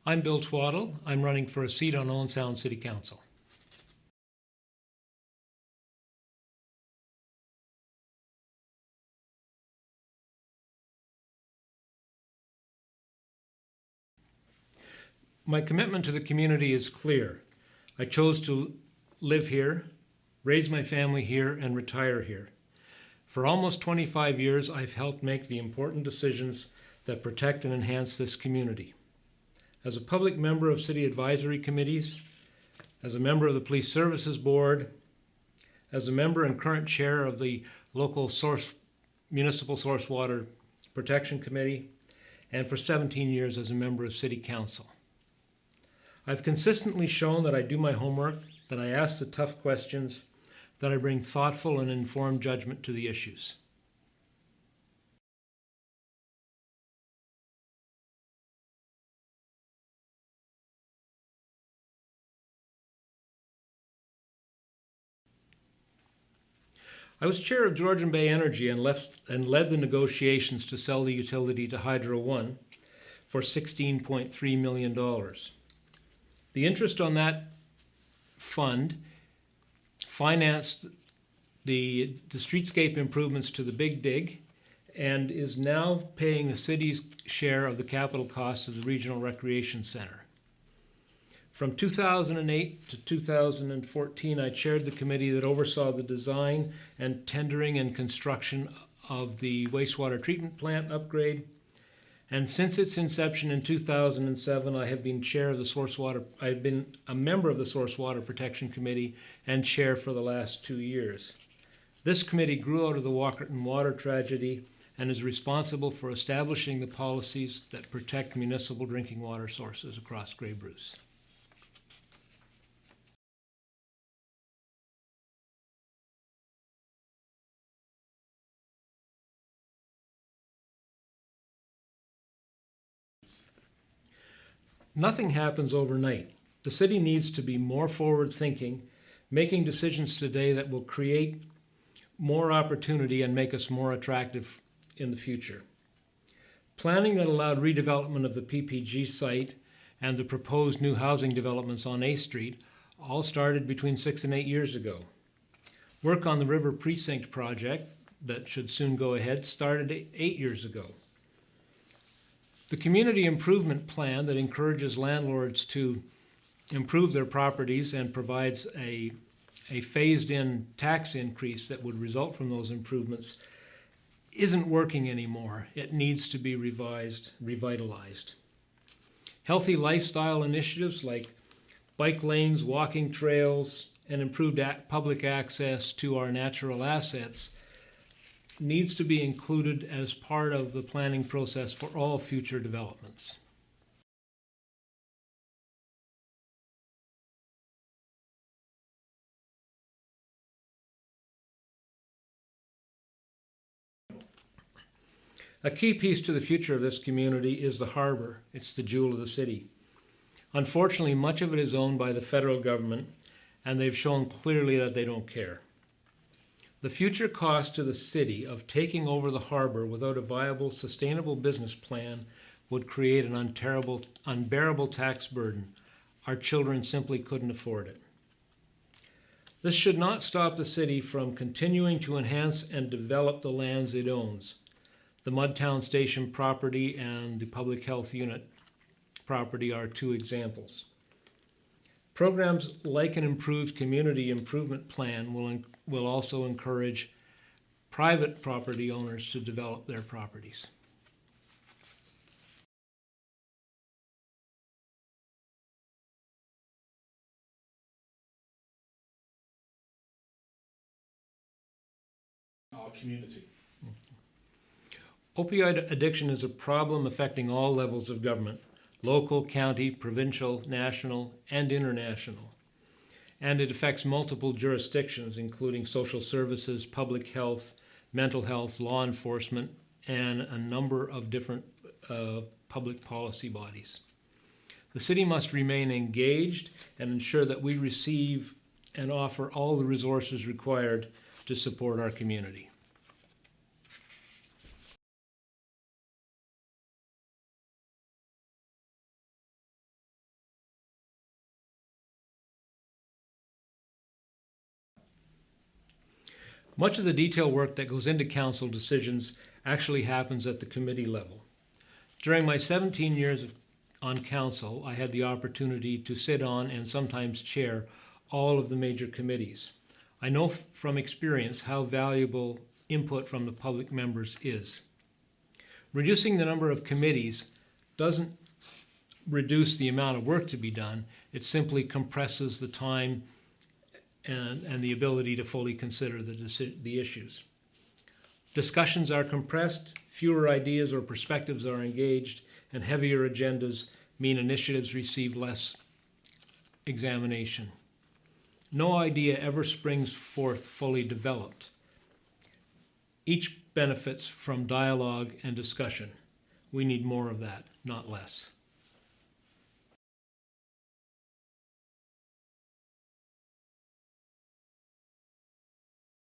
I'm Bill Twaddle. I'm running for a seat on Owen Sound City Council. My commitment to the community is clear. I chose to live here, raise my family here, and retire here. For almost 25 years, I've helped make the important decisions that protect and enhance this community. As a public member of city advisory committees, as a member of the Police Services Board, as a member and current chair of the local Municipal Source Water Protection Committee, and for 17 years as a member of City Council. I've consistently shown that I do my homework, that I ask the tough questions, that I bring thoughtful and informed judgment to the issues. I was chair of Georgian Bay Energy and led the negotiations to sell the utility to Hydro One for $16.3 million. The interest on that fund financed the streetscape improvements to the Big Dig and is now paying the city's share of the capital costs of the Regional Recreation Center. From 2008 to 2014, I chaired the committee that oversaw the design and tendering and construction of the wastewater treatment plant upgrade. And since its inception in 2007, I have been I've been a member of the Source Water Protection Committee and chair for the last 2 years. This committee grew out of the Walkerton water tragedy and is responsible for establishing the policies that protect municipal drinking water sources across Grey Bruce. Nothing happens overnight. The city needs to be more forward-thinking, making decisions today that will create more opportunity and make us more attractive in the future. Planning that allowed redevelopment of the PPG site and the proposed new housing developments on A Street all started between 6 and 8 years ago. Work on the River Precinct project, that should soon go ahead, started 8 years ago. The community improvement plan that encourages landlords to improve their properties and provides a phased-in tax increase that would result from those improvements isn't working anymore. It needs to be revitalized. Healthy lifestyle initiatives like bike lanes, walking trails, and improved public access to our natural assets needs to be included as part of the planning process for all future developments. A key piece to the future of this community is the harbor. It's the jewel of the city. Unfortunately, much of it is owned by the federal government, and they've shown clearly that they don't care. The future cost to the city of taking over the harbor without a viable, sustainable business plan would create an unbearable tax burden. Our children simply couldn't afford it. This should not stop the city from continuing to enhance and develop the lands it owns. The Mudtown Station property and the Public Health Unit property are 2 examples. Programs like an improved community improvement plan will also encourage private property owners to develop their properties. Our community. Opioid addiction is a problem affecting all levels of government: local, county, provincial, national, and international. And it affects multiple jurisdictions, including social services, public health, mental health, law enforcement, and a number of different public policy bodies. The city must remain engaged and ensure that we receive and offer all the resources required to support our community. Much of the detail work that goes into council decisions actually happens at the committee level. During my 17 years on council, I had the opportunity to sit on and sometimes chair all of the major committees. I know from experience how valuable input from the public members is. Reducing the number of committees doesn't reduce the amount of work to be done, it simply compresses the time and the ability to fully consider the issues. Discussions are compressed, fewer ideas or perspectives are engaged, and heavier agendas mean initiatives receive less examination. No idea ever springs forth fully developed. Each benefits from dialogue and discussion. We need more of that, not less.